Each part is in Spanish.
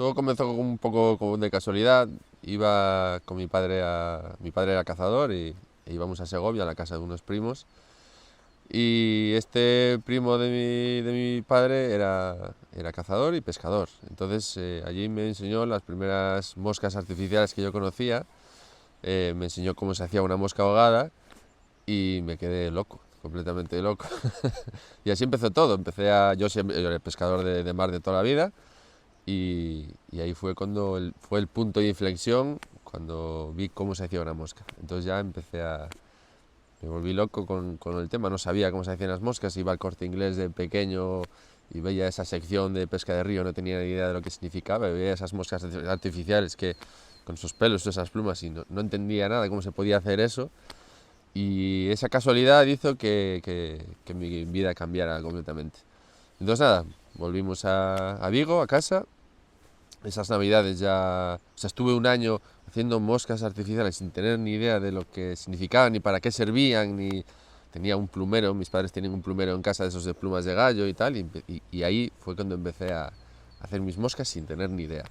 Todo comenzó un poco como de casualidad. Iba con mi padre Mi padre era cazador e íbamos a Segovia, a la casa de unos primos. Y este primo de mi padre era cazador y pescador. Entonces allí me enseñó las primeras moscas artificiales que yo conocía. Me enseñó cómo se hacía una mosca ahogada y me quedé loco, completamente loco. Y así empezó todo. Yo siempre yo era pescador de mar de toda la vida y ahí fue cuando fue el punto de inflexión, cuando vi cómo se hacía una mosca. Entonces ya me volví loco con el tema. No sabía cómo se hacían las moscas, iba al Corte Inglés de pequeño y veía esa sección de pesca de río, no tenía ni idea de lo que significaba, veía esas moscas artificiales que con sus pelos, esas plumas, y no entendía nada cómo se podía hacer eso. Y esa casualidad hizo que mi vida cambiara completamente. Entonces nada, volvimos a Vigo, a casa. Esas navidades ya, o sea, estuve un año haciendo moscas artificiales sin tener ni idea de lo que significaban, ni para qué servían, ni tenía un plumero, mis padres tienen un plumero en casa de esos de plumas de gallo y tal, y ahí fue cuando empecé a hacer mis moscas sin tener ni idea.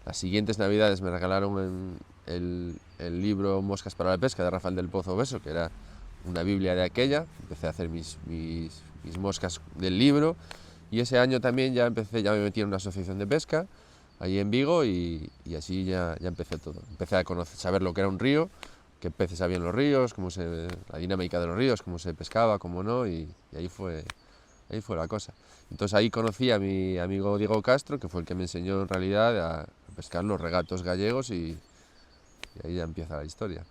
Las siguientes navidades me regalaron el libro Moscas para la pesca de Rafael del Pozo Beso, que era una biblia de aquella. Empecé a hacer mis moscas del libro, y ese año también ya me metí en una asociación de pesca allí en Vigo y así ya empecé todo. Empecé a saber lo que era un río, qué peces había en los ríos, la dinámica de los ríos, cómo se pescaba, cómo no, y ahí fue la cosa. Entonces ahí conocí a mi amigo Diego Castro, que fue el que me enseñó en realidad a pescar los regatos gallegos, y ahí ya empieza la historia.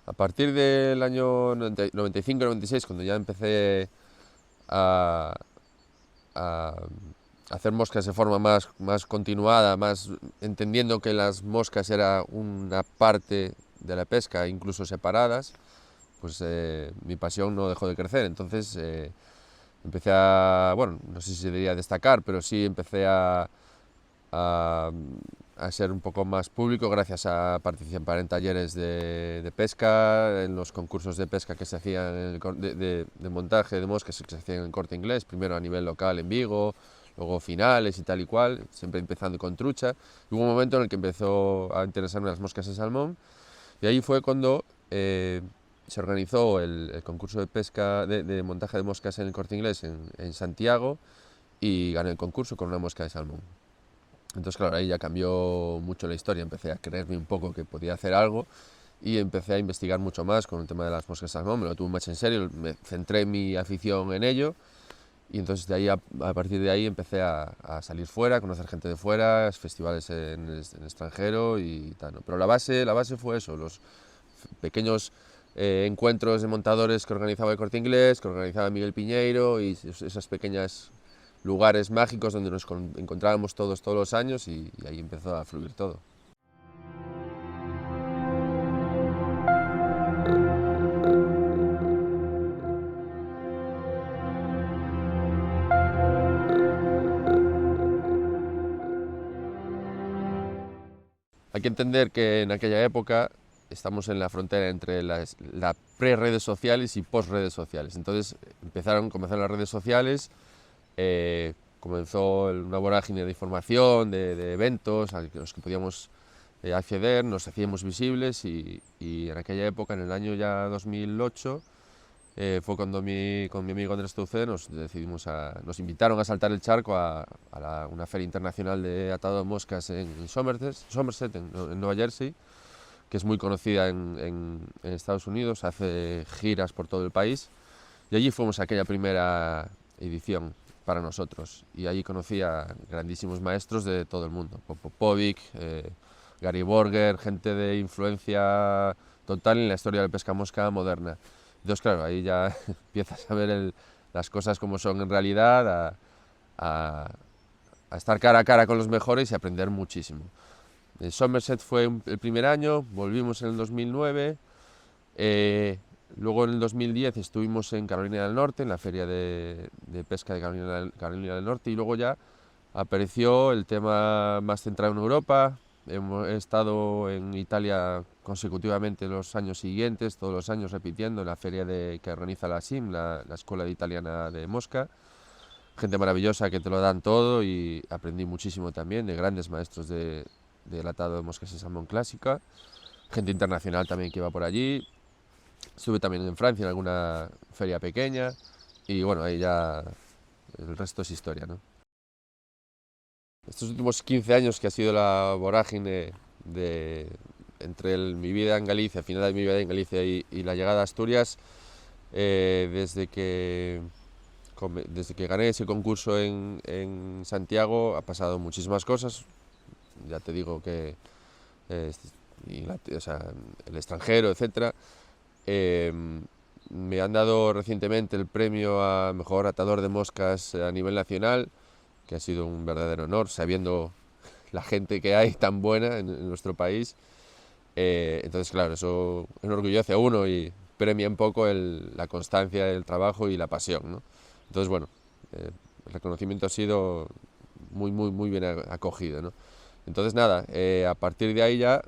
A partir del año 95-96, cuando ya empecé a, a hacer moscas de forma más continuada, más entendiendo que las moscas era una parte de la pesca, incluso separadas, pues mi pasión no dejó de crecer. Entonces empecé bueno, no sé si se debería destacar, pero sí empecé a, a ser un poco más público gracias a participar en talleres de pesca, en los concursos de pesca que se hacían de montaje de moscas que se hacían en el Corte Inglés, primero a nivel local en Vigo, luego finales y tal y cual, siempre empezando con trucha. Y hubo un momento en el que empezó a interesarme las moscas de salmón, y ahí fue cuando se organizó el concurso de pesca de montaje de moscas en el Corte Inglés en Santiago, y gané el concurso con una mosca de salmón. Entonces, claro, ahí ya cambió mucho la historia, empecé a creerme un poco que podía hacer algo y empecé a investigar mucho más con el tema de las moscas de salmón, me lo tuve más en serio, me centré mi afición en ello, y entonces de ahí a partir de ahí empecé a salir fuera, a conocer gente de fuera, festivales en el extranjero y tal, ¿no? Pero la base fue eso, los pequeños encuentros de montadores que organizaba el Corte Inglés, que organizaba Miguel Piñeiro, y esas pequeñas lugares mágicos donde nos encontrábamos todos los años, y ahí empezó a fluir todo. Hay que entender que en aquella época estamos en la frontera entre la pre-redes sociales y post-redes sociales. Entonces comenzaron las redes sociales, comenzó una vorágine de información, de eventos a los que podíamos acceder, nos hacíamos visibles, y en aquella época, en el año ya 2008, fue cuando con mi amigo Andrés Teucé nos invitaron a saltar el charco a una feria internacional de atado de moscas en Somerset, en Nueva Jersey, que es muy conocida en Estados Unidos, hace giras por todo el país, y allí fuimos a aquella primera edición para nosotros, y allí conocí a grandísimos maestros de todo el mundo, Popovic, Gary Borger, gente de influencia total en la historia de la pesca mosca moderna. Entonces, claro, ahí ya empiezas a ver las cosas como son en realidad, a, a estar cara a cara con los mejores y a aprender muchísimo. Somerset fue el primer año, volvimos en el 2009, Luego en el 2010 estuvimos en Carolina del Norte, en la feria de pesca de Carolina del Norte, y luego ya apareció el tema más centrado en Europa. He estado en Italia consecutivamente los años siguientes, todos los años repitiendo, en la feria que organiza la SIM, la Escuela Italiana de Mosca. Gente maravillosa que te lo dan todo, y aprendí muchísimo también de grandes maestros del atado de moscas y salmón clásica. Gente internacional también que iba por allí. Estuve también en Francia en alguna feria pequeña, y bueno, ahí ya el resto es historia, ¿no? Estos últimos 15 años, que ha sido la vorágine entre mi vida en Galicia, final de mi vida en Galicia y la llegada a Asturias, desde que gané ese concurso en Santiago, ha pasado muchísimas cosas. Ya te digo que eh, o sea, el extranjero, etcétera. Me han dado recientemente el premio a mejor atador de moscas a nivel nacional, que ha sido un verdadero honor, sabiendo la gente que hay tan buena en nuestro país. Entonces, claro, eso enorgullece a uno y premia un poco la constancia, el trabajo y la pasión, ¿no? Entonces, bueno, el reconocimiento ha sido muy, muy, muy bien acogido, ¿no? Entonces, nada, a partir de ahí ya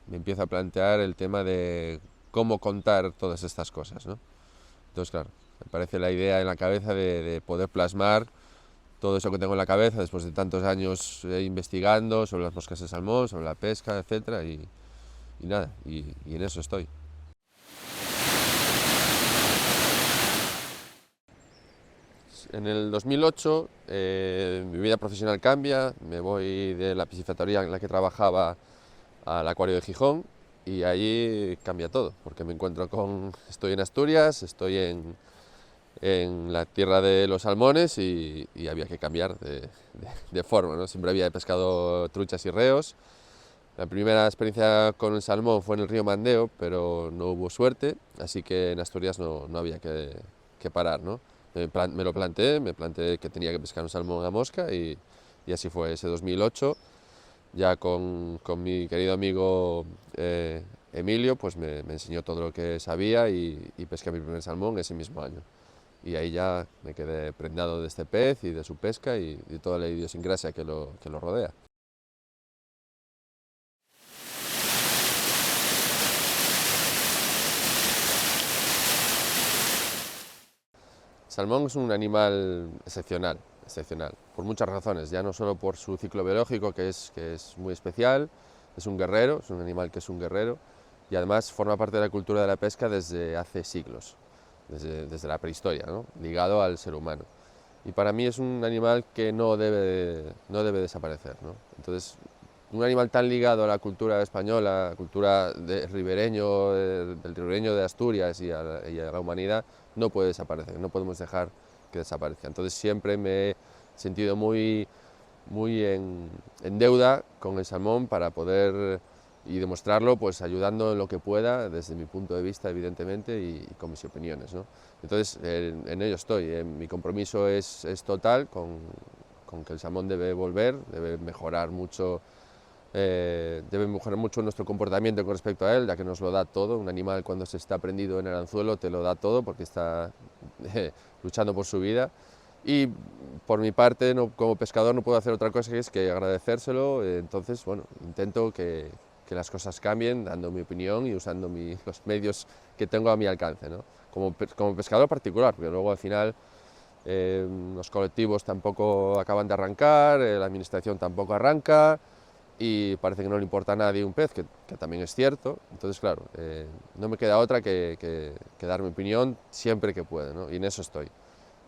me empiezo a plantear el tema de cómo contar todas estas cosas, ¿no? Entonces, claro, me parece la idea en la cabeza de poder plasmar todo eso que tengo en la cabeza después de tantos años investigando sobre las moscas de salmón, sobre la pesca, etcétera, y nada, y en eso estoy. En el 2008 mi vida profesional cambia, me voy de la piscifactoría en la que trabajaba al acuario de Gijón, y ahí cambia todo, porque estoy en Asturias, estoy en la tierra de los salmones, y había que cambiar de forma, ¿no? Siempre había pescado truchas y reos. La primera experiencia con el salmón fue en el río Mandeo, pero no hubo suerte, así que en Asturias no había que parar, ¿no? Me planteé que tenía que pescar un salmón a mosca, y así fue ese 2008. Ya con mi querido amigo Emilio, pues me enseñó todo lo que sabía, y pesqué mi primer salmón ese mismo año. Y ahí ya me quedé prendado de este pez y de su pesca y de toda la idiosincrasia que lo rodea. El salmón es un animal excepcional, excepcional, por muchas razones, ya no solo por su ciclo biológico, que es muy especial, es un guerrero, es un animal que es un guerrero, y además forma parte de la cultura de la pesca desde hace siglos, desde la prehistoria, ¿no? Ligado al ser humano. Y para mí es un animal que no debe desaparecer, ¿no? Entonces, un animal tan ligado a la cultura española, cultura del ribereño de Asturias y a la humanidad, no puede desaparecer, no podemos dejar que desaparezca. Entonces siempre me he sentido muy, muy en deuda con el salmón para poder y demostrarlo, pues ayudando en lo que pueda, desde mi punto de vista, evidentemente, y con mis opiniones, ¿no? Entonces, en ello estoy. Mi compromiso es total con que el salmón debe volver, debe mejorar mucho nuestro comportamiento con respecto a él, ya que nos lo da todo. Un animal, cuando se está prendido en el anzuelo, te lo da todo porque está luchando por su vida. Y por mi parte, como pescador, no puedo hacer otra cosa que agradecérselo. Entonces, bueno, intento que las cosas cambien, dando mi opinión y usando los medios que tengo a mi alcance, ¿no? Como pescador particular, porque luego al final los colectivos tampoco acaban de arrancar, la administración tampoco arranca, y parece que no le importa a nadie un pez, que también es cierto. Entonces, claro, no me queda otra que dar mi opinión siempre que pueda, ¿no? Y en eso estoy.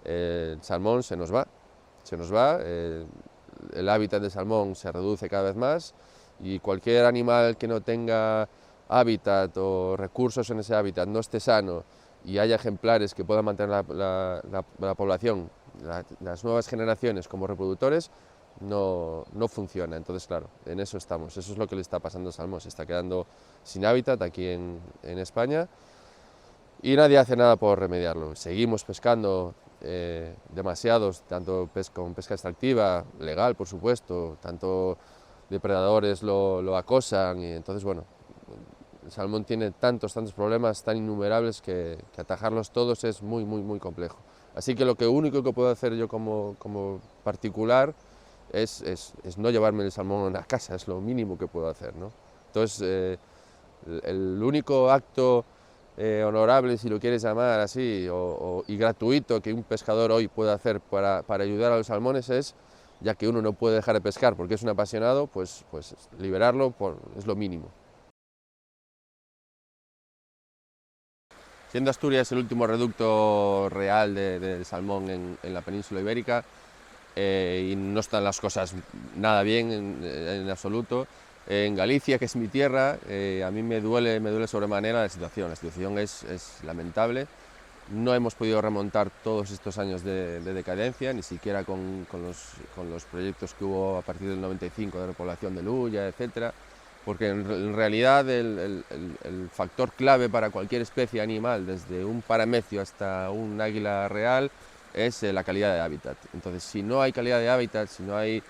El salmón se nos va, el hábitat del salmón se reduce cada vez más, y cualquier animal que no tenga hábitat o recursos en ese hábitat, no esté sano, y haya ejemplares que puedan mantener la población, las nuevas generaciones como reproductores, no funciona. Entonces, claro, en eso estamos, eso es lo que le está pasando al salmón, se está quedando sin hábitat aquí en España, y nadie hace nada por remediarlo. Seguimos pescando demasiados, tanto con pesca extractiva, legal por supuesto, tanto depredadores lo acosan, y entonces, bueno, el salmón tiene tantos problemas tan innumerables que atajarlos todos es muy complejo. Así que lo único que puedo hacer yo como particular es no llevarme el salmón a casa, es lo mínimo que puedo hacer, ¿no? Entonces, el único acto honorable, si lo quieres llamar así, y gratuito que un pescador hoy puede hacer para ayudar a los salmones es, ya que uno no puede dejar de pescar porque es un apasionado, pues liberarlo es lo mínimo. Siendo Asturias el último reducto real del salmón en la península ibérica, y no están las cosas nada bien en absoluto, en Galicia, que es mi tierra, a mí me duele sobremanera la situación es lamentable. No hemos podido remontar todos estos años de decadencia, ni siquiera con los proyectos que hubo a partir del 95 de repoblación de Luya, etcétera, porque en realidad el factor clave para cualquier especie animal, desde un paramecio hasta un águila real, es la calidad de hábitat. Entonces, si no hay calidad de hábitat, si no hay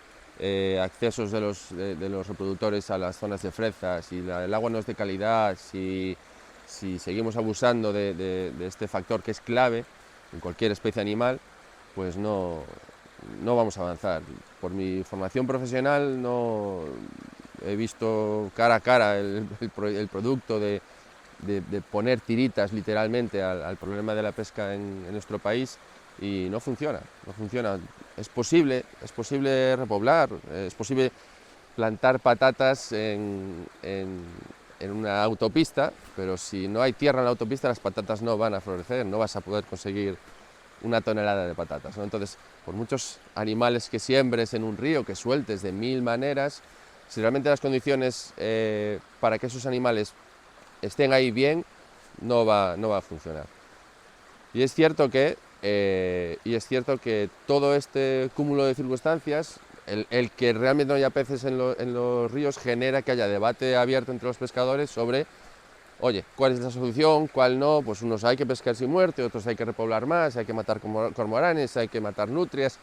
accesos de los reproductores a las zonas de freza, si el agua no es de calidad, si seguimos abusando de este factor que es clave en cualquier especie animal, pues no vamos a avanzar. Por mi formación profesional no he visto cara a cara el producto de poner tiritas literalmente al problema de la pesca en nuestro país, y no funciona. Es posible repoblar, es posible plantar patatas en una autopista, pero si no hay tierra en la autopista, las patatas no van a florecer, no vas a poder conseguir una tonelada de patatas, ¿no? Entonces, por muchos animales que siembres en un río, que sueltes de 1000 maneras, si realmente las condiciones para que esos animales estén ahí bien, no va a funcionar. Y es cierto que todo este cúmulo de circunstancias, el que realmente no haya peces en los ríos, genera que haya debate abierto entre los pescadores sobre, oye, ¿cuál es la solución? ¿Cuál no? Pues unos hay que pescar sin muerte, otros hay que repoblar más, hay que matar cormoranes, hay que matar nutrias,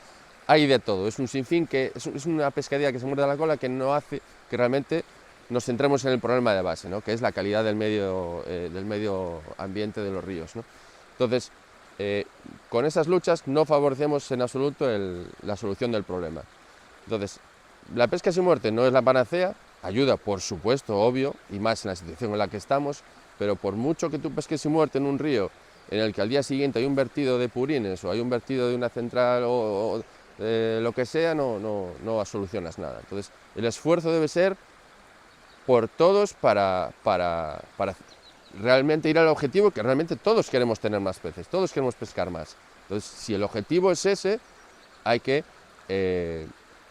hay de todo. Es un sinfín que es una pescadilla que se muerde la cola, que no hace que realmente nos centremos en el problema de base, ¿no? Que es la calidad del medio ambiente de los ríos, ¿no? Entonces, con esas luchas no favorecemos en absoluto la solución del problema. Entonces, la pesca sin muerte no es la panacea, ayuda, por supuesto, obvio, y más en la situación en la que estamos, pero por mucho que tú pesques sin muerte en un río en el que al día siguiente hay un vertido de purines o hay un vertido de una central o lo que sea, no solucionas nada. Entonces, el esfuerzo debe ser por todos para realmente ir al objetivo, que realmente todos queremos tener más peces, todos queremos pescar más. Entonces, si el objetivo es ese, hay que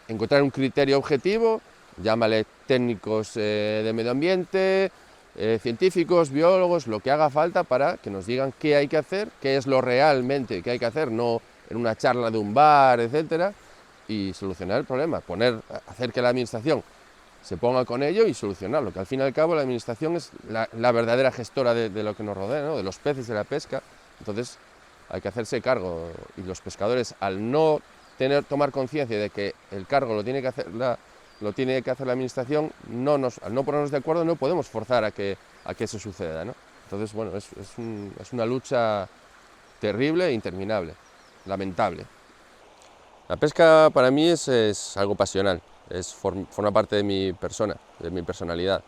encontrar un criterio objetivo, llámale técnicos de medio ambiente, científicos, biólogos, lo que haga falta para que nos digan qué hay que hacer, qué es lo realmente que hay que hacer, no en una charla de un bar, etcétera, y solucionar el problema, hacer que la administración se ponga con ello y solucionarlo, que al fin y al cabo la administración es la verdadera gestora de lo que nos rodea, ¿no? De los peces, de la pesca. Entonces hay que hacerse cargo, y los pescadores, al no tomar conciencia de que el cargo lo tiene que hacer la administración, al no ponernos de acuerdo no podemos forzar a que eso suceda, ¿no? Entonces, bueno, es una lucha terrible e interminable, lamentable. La pesca para mí es algo pasional, forma parte de mi persona, de mi personalidad.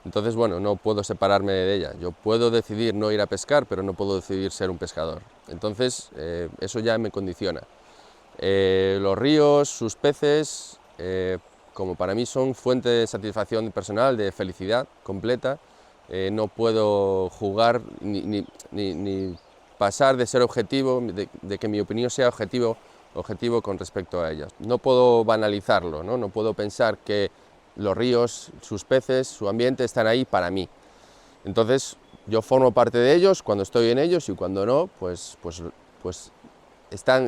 Entonces, bueno, no puedo separarme de ella. Yo puedo decidir no ir a pescar, pero no puedo decidir ser un pescador. Entonces, eso ya me condiciona. Los ríos, sus peces, como para mí son fuente de satisfacción personal, de felicidad completa, no puedo jugar ni pasar de ser objetivo, de que mi opinión sea objetivo con respecto a ellas. No puedo banalizarlo, no puedo pensar que los ríos, sus peces, su ambiente están ahí para mí. Entonces yo formo parte de ellos cuando estoy en ellos, y cuando no, pues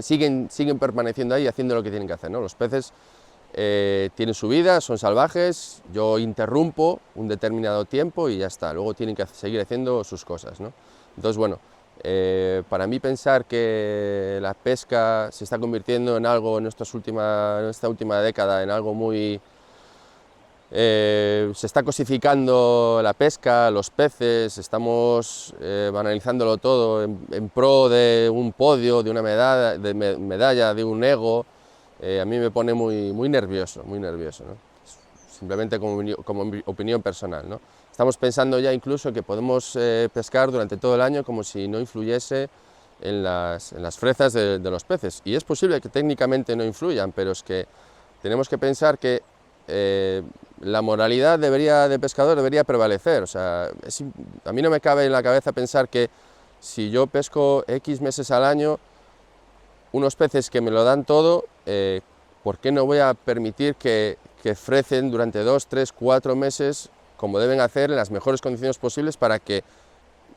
siguen permaneciendo ahí haciendo lo que tienen que hacer, ¿no? Los peces tienen su vida, son salvajes, yo interrumpo un determinado tiempo y ya está, luego tienen que seguir haciendo sus cosas, ¿no? Entonces, bueno, para mí pensar que la pesca se está convirtiendo en algo en esta última década, en algo muy Se está cosificando la pesca, los peces, estamos banalizándolo todo en pro de un podio, de una medalla, de un ego. A mí me pone muy nervioso, ¿no? Simplemente como mi opinión personal, ¿no? Estamos pensando ya incluso que podemos pescar durante todo el año como si no influyese en las frezas de los peces. Y es posible que técnicamente no influyan, pero es que tenemos que pensar que la moralidad de pescador debería prevalecer. O sea, a mí no me cabe en la cabeza pensar que si yo pesco X meses al año, unos peces que me lo dan todo, ¿por qué no voy a permitir que frecen durante 2, 3, 4 meses como deben hacer en las mejores condiciones posibles para que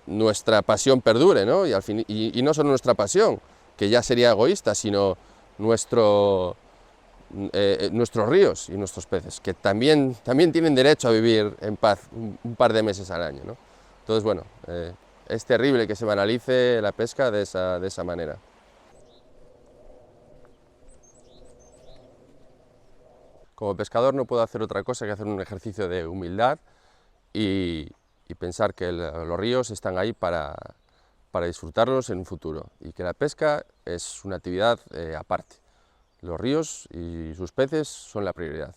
nuestra pasión perdure, ¿no? Y no solo nuestra pasión, que ya sería egoísta, sino nuestros ríos y nuestros peces, que también tienen derecho a vivir en paz un par de meses al año, ¿no? Entonces, bueno, es terrible que se banalice la pesca de esa manera. Como pescador no puedo hacer otra cosa que hacer un ejercicio de humildad y, y pensar que los ríos están ahí para disfrutarlos en un futuro y que la pesca es una actividad aparte. Los ríos y sus peces son la prioridad.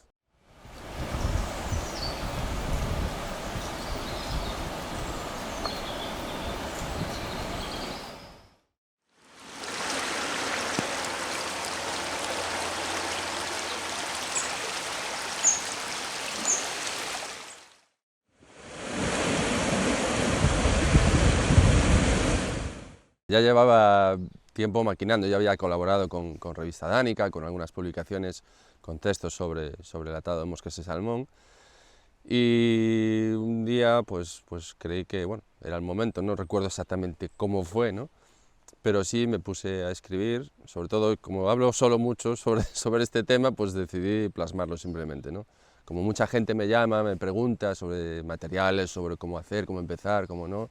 Ya llevaba tiempo maquinando, ya había colaborado con Revista Dánica, con algunas publicaciones con textos sobre el atado de moscas de salmón, y un día pues creí que bueno, era el momento, no recuerdo exactamente cómo fue, ¿no? Pero sí me puse a escribir, sobre todo como hablo solo mucho sobre este tema, pues decidí plasmarlo simplemente, ¿no? Como mucha gente me llama, me pregunta sobre materiales, sobre cómo hacer, cómo empezar, cómo no,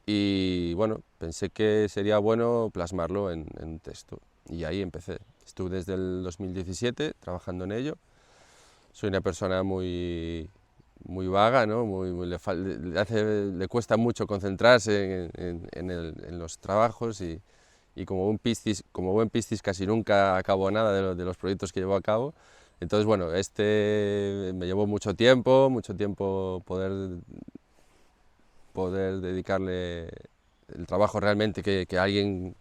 y bueno, pensé que sería bueno plasmarlo en un texto, y ahí empecé. Estuve desde el 2017 trabajando en ello. Soy una persona muy vaga, ¿no? Le cuesta mucho concentrarse en los trabajos y como buen piscis casi nunca acabo nada de los proyectos que llevo a cabo. Entonces, bueno, me llevó mucho tiempo poder dedicarle el trabajo realmente que alguien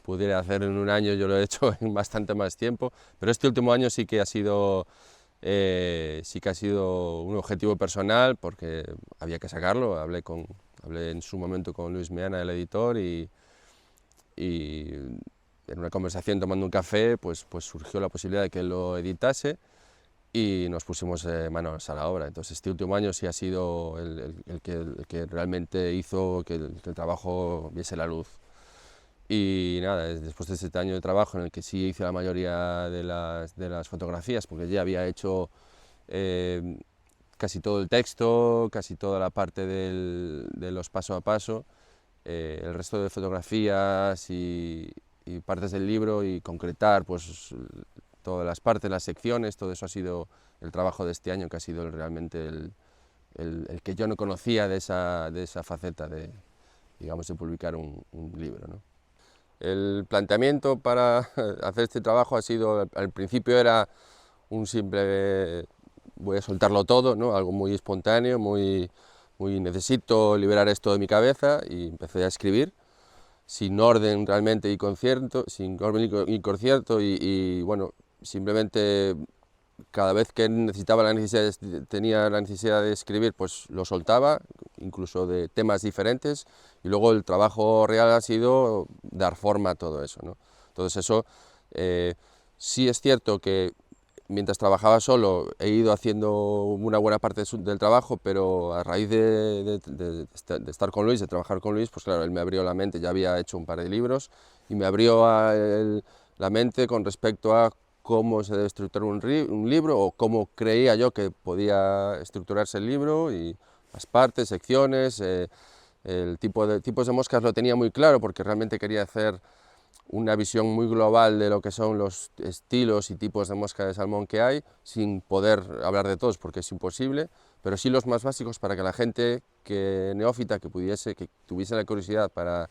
pudiera hacer en un año. Yo lo he hecho en bastante más tiempo, pero este último año sí que ha sido un objetivo personal porque había que sacarlo. Hablé en su momento con Luis Meana, el editor, y en una conversación tomando un café pues surgió la posibilidad de que él lo editase y nos pusimos manos a la obra. Entonces este último año sí ha sido el que realmente hizo que el trabajo viese la luz. Y nada, después de 7 años de trabajo en el que sí hice la mayoría de las fotografías, porque ya había hecho casi todo el texto, casi toda la parte de los paso a paso, el resto de fotografías y partes del libro y concretar pues todas las partes, las secciones, todo eso ha sido el trabajo de este año, que ha sido realmente el que yo no conocía de esa faceta digamos, de publicar un libro, ¿no? El planteamiento para hacer este trabajo ha sido, al principio era un simple, voy a soltarlo todo, ¿no? Algo muy espontáneo, necesito liberar esto de mi cabeza, y empecé a escribir sin orden realmente y concierto, y bueno, simplemente cada vez que tenía la necesidad de escribir, pues lo soltaba, incluso de temas diferentes, y luego el trabajo real ha sido dar forma a todo eso, ¿no? Entonces eso, sí es cierto que mientras trabajaba solo he ido haciendo una buena parte del trabajo, pero a raíz de estar con Luis, de trabajar con Luis, pues claro, él me abrió la mente. Ya había hecho un par de libros y me abrió la mente con respecto a cómo se debe estructurar un libro, o cómo creía yo que podía estructurarse el libro, y las partes, secciones, tipos de moscas lo tenía muy claro porque realmente quería hacer una visión muy global de lo que son los estilos y tipos de mosca de salmón que hay, sin poder hablar de todos porque es imposible, pero sí los más básicos para que la gente que neófita, que tuviese la curiosidad para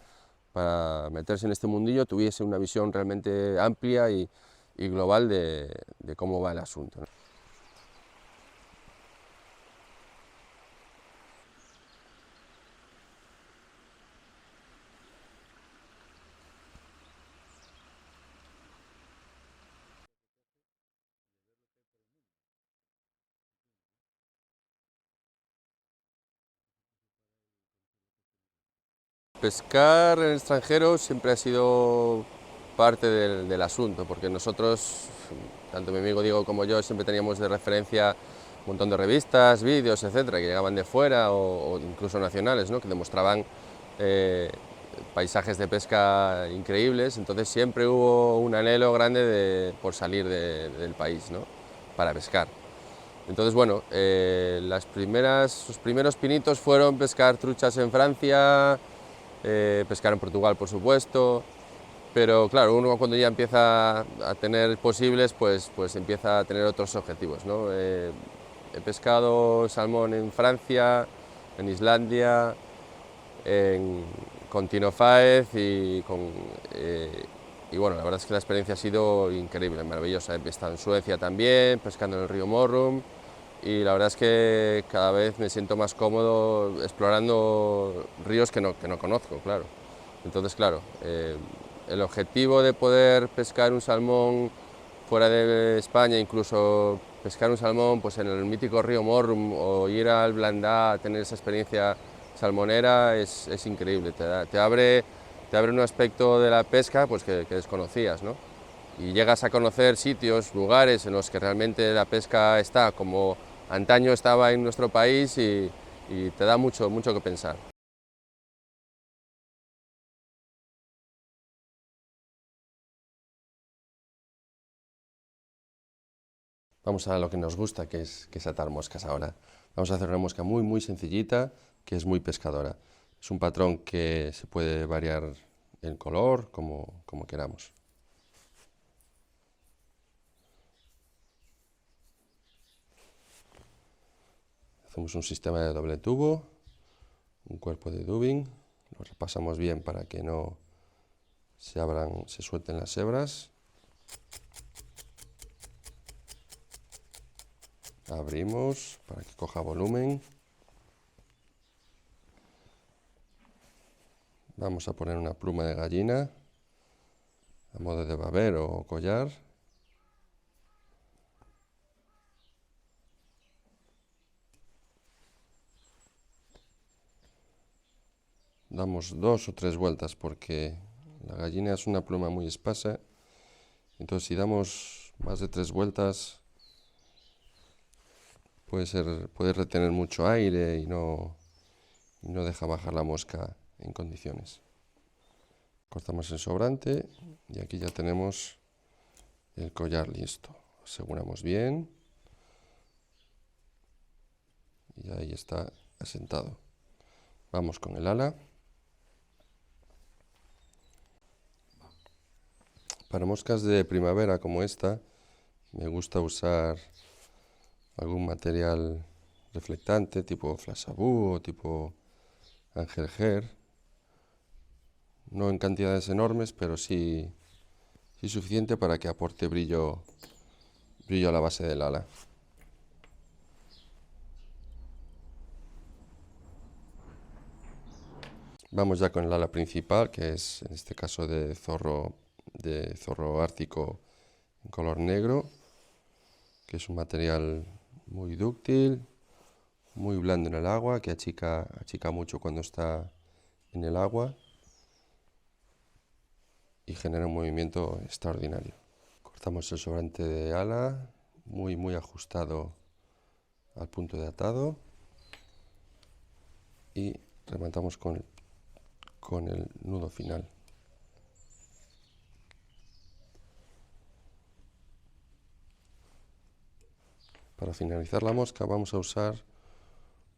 meterse en este mundillo, tuviese una visión realmente amplia y global de cómo va el asunto, ¿no? Pescar en el extranjero siempre ha sido parte del asunto, porque nosotros, tanto mi amigo Diego como yo, siempre teníamos de referencia un montón de revistas, vídeos, etcétera, que llegaban de fuera o incluso nacionales, ¿no? Que demostraban eh, paisajes de pesca increíbles. Entonces siempre hubo un anhelo grande por salir del país, ¿no? Para pescar. Entonces, bueno, los primeros pinitos fueron pescar truchas en Francia, pescar en Portugal, por supuesto, pero claro, uno cuando ya empieza a tener posibles, pues empieza a tener otros objetivos, ¿no? He pescado salmón en Francia, en Islandia, con Tino Fáez y bueno, la verdad es que la experiencia ha sido increíble, maravillosa. He estado en Suecia también, pescando en el río Morrum, y la verdad es que cada vez me siento más cómodo explorando ríos que no conozco, claro. Entonces, claro, el objetivo de poder pescar un salmón fuera de España, incluso pescar un salmón pues en el mítico río Morrum o ir al Blandá a tener esa experiencia salmonera es increíble, te abre un aspecto de la pesca pues que desconocías, ¿no? Y llegas a conocer sitios, lugares en los que realmente la pesca está como antaño estaba en nuestro país y te da mucho que pensar. Vamos a lo que nos gusta, que es atar moscas ahora. Vamos a hacer una mosca muy sencillita, que es muy pescadora. Es un patrón que se puede variar en color, como queramos. Hacemos un sistema de doble tubo, un cuerpo de dubbing, lo repasamos bien para que no se suelten las hebras. Abrimos para que coja volumen. Vamos a poner una pluma de gallina a modo de babero o collar. Damos 2 o 3 vueltas porque la gallina es una pluma muy espesa. Entonces si damos más de 3 vueltas puede retener mucho aire y no deja bajar la mosca en condiciones. Cortamos el sobrante y aquí ya tenemos el collar listo. Aseguramos bien y ahí está asentado. Vamos con el ala. Para moscas de primavera como esta, me gusta usar algún material reflectante tipo flashabú o tipo Angel Hair. No en cantidades enormes, pero sí suficiente para que aporte brillo a la base del ala. Vamos ya con el ala principal, que es en este caso de zorro ártico en color negro, que es un material muy dúctil, muy blando en el agua, que achica mucho cuando está en el agua y genera un movimiento extraordinario. Cortamos el sobrante de ala, muy ajustado al punto de atado y rematamos con el nudo final. Para finalizar la mosca vamos a usar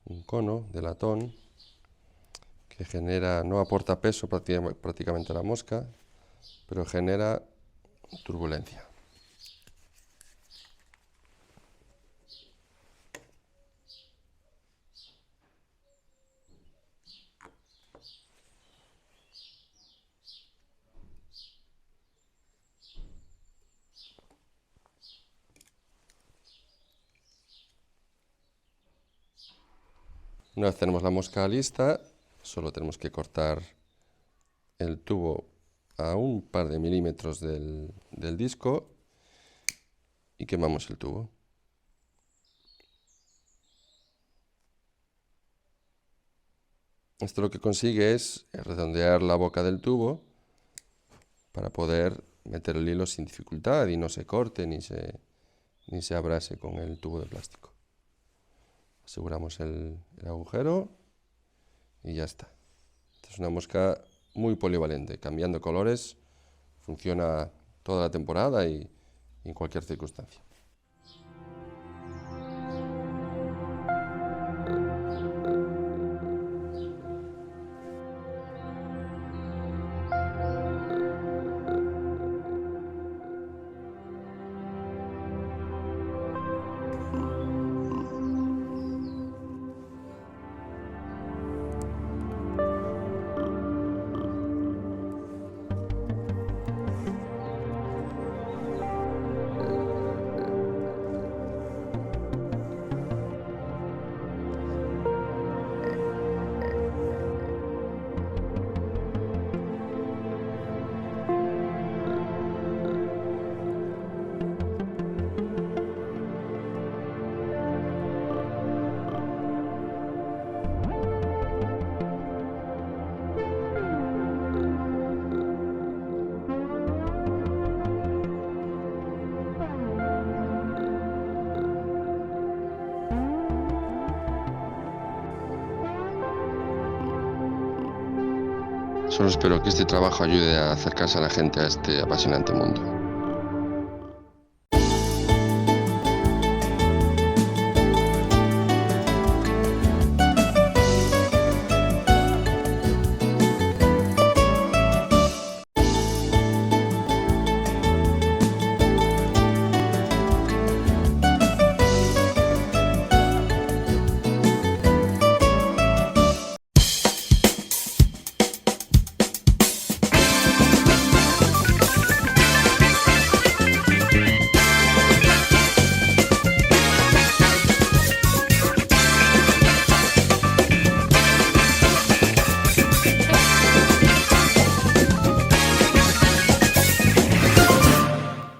un cono de latón que no aporta peso prácticamente a la mosca, pero genera turbulencia. Una vez tenemos la mosca lista, solo tenemos que cortar el tubo a un par de milímetros del disco y quemamos el tubo. Esto lo que consigue es redondear la boca del tubo para poder meter el hilo sin dificultad y no se corte ni se abrase con el tubo de plástico. Aseguramos el agujero y ya está. Esta es una mosca muy polivalente, cambiando colores, funciona toda la temporada y en cualquier circunstancia. Solo espero que este trabajo ayude a acercarse a la gente a este apasionante mundo.